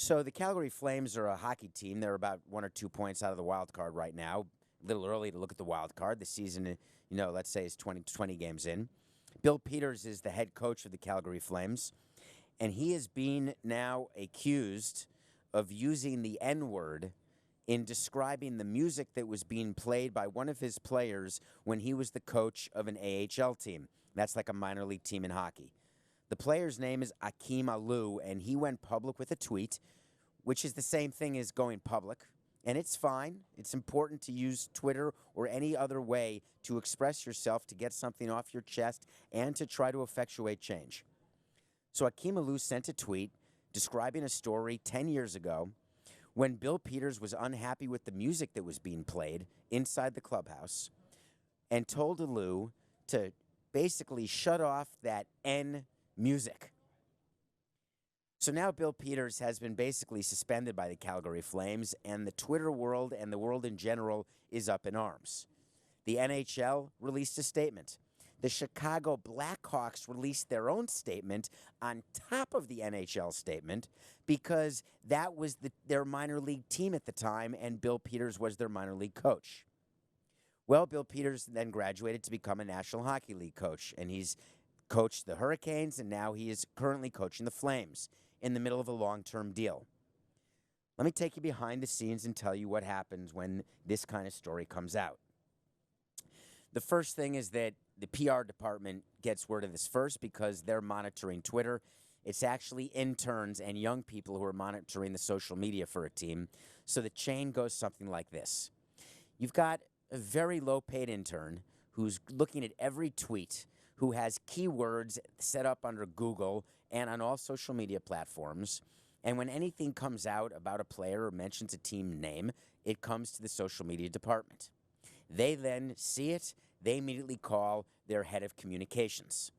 So the Calgary Flames are a hockey team. They're about 1 or 2 points out of the wild card right now. A little early to look at the wild card. The season, let's say is 20 games in. Bill Peters is the head coach of the Calgary Flames, and he is being now accused of using the N-word in describing the music that was being played by one of his players when he was the coach of an AHL team. That's like a minor league team in hockey. The player's name is Akim Alou, and he went public with a tweet, which is the same thing as going public. And it's fine. It's important to use Twitter or any other way to express yourself, to get something off your chest, and to try to effectuate change. So Akim Alou sent a tweet describing a story 10 years ago when Bill Peters was unhappy with the music that was being played inside the clubhouse and told Alou to basically shut off that N music. So now Bill Peters has been basically suspended by the Calgary Flames, and the Twitter world and the world in general is up in arms. The NHL released a statement. The Chicago Blackhawks released their own statement on top of the NHL statement because that was their minor league team at the time, and Bill Peters was their minor league coach. Well, Bill Peters then graduated to become a National Hockey League coach, and he's coached the Hurricanes, and now he is currently coaching the Flames in the middle of a long-term deal. Let me take you behind the scenes and tell you what happens when this kind of story comes out. The first thing is that the PR department gets word of this first because they're monitoring Twitter. It's actually interns and young people who are monitoring the social media for a team. So the chain goes something like this. You've got a very low-paid intern who's looking at every tweet, who has keywords set up under Google and on all social media platforms. And when anything comes out about a player or mentions a team name, it comes to the social media department. They then see it. They immediately call their head of communications.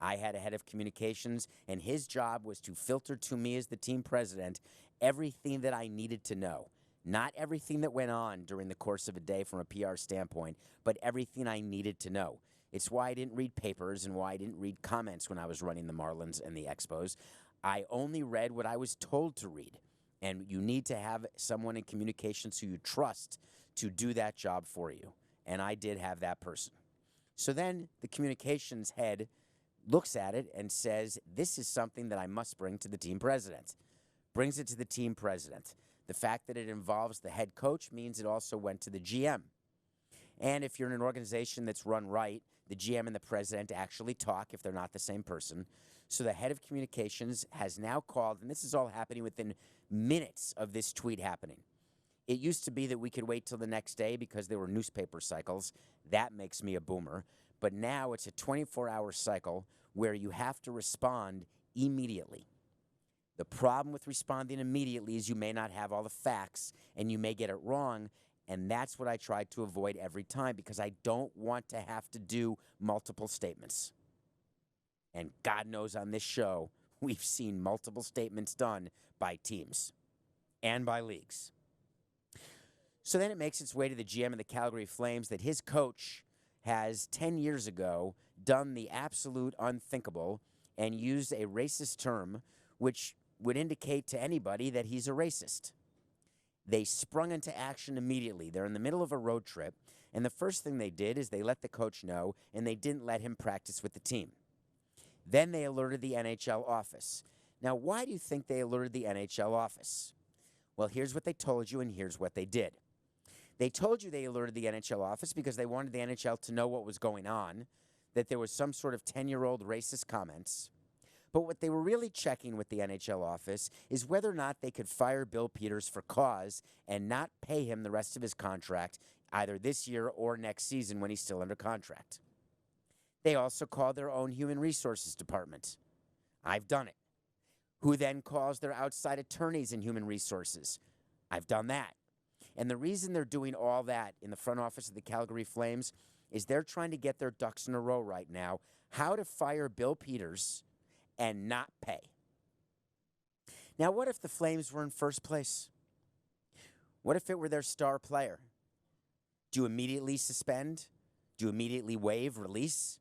I had a head of communications, and his job was to filter to me as the team president everything that I needed to know. Not everything that went on during the course of a day from a PR standpoint, but everything I needed to know. It's why I didn't read papers and why I didn't read comments when I was running the Marlins and the Expos. I only read what I was told to read. And you need to have someone in communications who you trust to do that job for you. And I did have that person. So then the communications head looks at it and says, this is something that I must bring to the team president. Brings it to the team president. The fact that it involves the head coach means it also went to the GM. And if you're in an organization that's run right, the GM and the president actually talk if they're not the same person. So the head of communications has now called, and this is all happening within minutes of this tweet happening. It used to be that we could wait till the next day because there were newspaper cycles. That makes me a boomer. But now it's a 24-hour cycle where you have to respond immediately. The problem with responding immediately is you may not have all the facts and you may get it wrong. And that's what I try to avoid every time because I don't want to have to do multiple statements. And God knows on this show, we've seen multiple statements done by teams and by leagues. So then it makes its way to the GM of the Calgary Flames that his coach has 10 years ago done the absolute unthinkable and used a racist term which would indicate to anybody that he's a racist. They sprung into action immediately. They're in the middle of a road trip, and the first thing they did is they let the coach know, and they didn't let him practice with the team. Then they alerted the NHL office. Now, why do you think they alerted the NHL office? Well, here's what they told you, and here's what they did. They told you they alerted the NHL office because they wanted the NHL to know what was going on, that there was some sort of 10-year-old racist comments. But what they were really checking with the NHL office is whether or not they could fire Bill Peters for cause and not pay him the rest of his contract either this year or next season when he's still under contract. They also called their own human resources department. I've done it. Who then calls their outside attorneys in human resources? I've done that. And the reason they're doing all that in the front office of the Calgary Flames is they're trying to get their ducks in a row right now, how to fire Bill Peters and not pay. Now, what if the Flames were in first place? What if it were their star player? Do you immediately suspend? Do you immediately waive, release?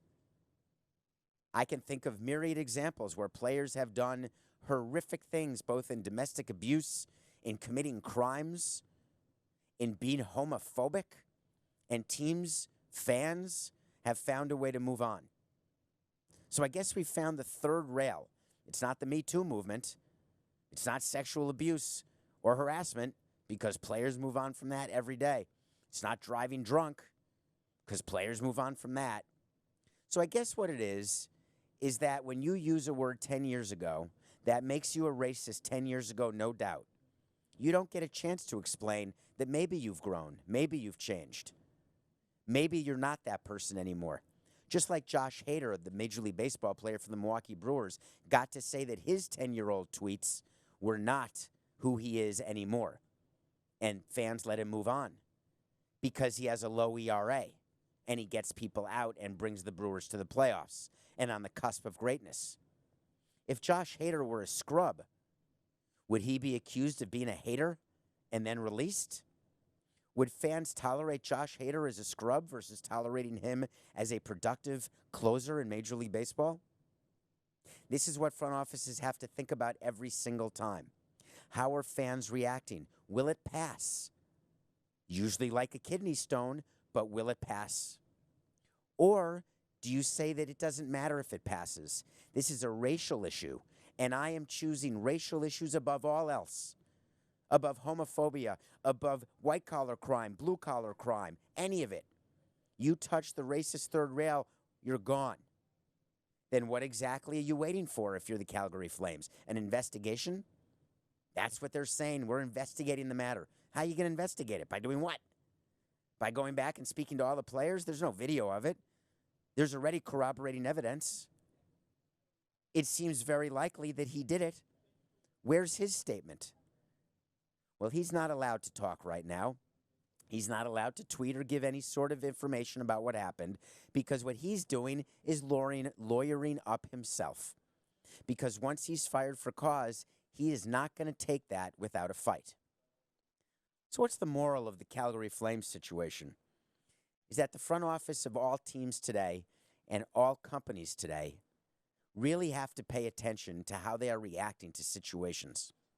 I can think of myriad examples where players have done horrific things, both in domestic abuse, in committing crimes, in being homophobic, and teams, fans, have found a way to move on. So I guess we found the third rail. It's not the Me Too movement. It's not sexual abuse or harassment, because players move on from that every day. It's not driving drunk, because players move on from that. So I guess what it is that when you use a word 10 years ago, that makes you a racist 10 years ago, no doubt. You don't get a chance to explain that maybe you've grown, maybe you've changed. Maybe you're not that person anymore. Just like Josh Hader, the Major League Baseball player for the Milwaukee Brewers, got to say that his 10-year-old tweets were not who he is anymore. And fans let him move on because he has a low ERA and he gets people out and brings the Brewers to the playoffs and on the cusp of greatness. If Josh Hader were a scrub, would he be accused of being a hater and then released? Would fans tolerate Josh Hader as a scrub versus tolerating him as a productive closer in Major League Baseball? This is what front offices have to think about every single time. How are fans reacting? Will it pass? Usually like a kidney stone, but will it pass? Or do you say that it doesn't matter if it passes? This is a racial issue, and I am choosing racial issues above all else. Above homophobia, above white-collar crime, blue-collar crime, any of it. You touch the racist third rail, you're gone. Then what exactly are you waiting for if you're the Calgary Flames? An investigation? That's what they're saying. We're investigating the matter. How are you going to investigate it? By doing what? By going back and speaking to all the players? There's no video of it. There's already corroborating evidence. It seems very likely that he did it. Where's his statement? Well, he's not allowed to talk right now. He's not allowed to tweet or give any sort of information about what happened, because what he's doing is lawyering up himself. Because once he's fired for cause, he is not going to take that without a fight. So what's the moral of the Calgary Flames situation? Is that the front office of all teams today and all companies today really have to pay attention to how they are reacting to situations.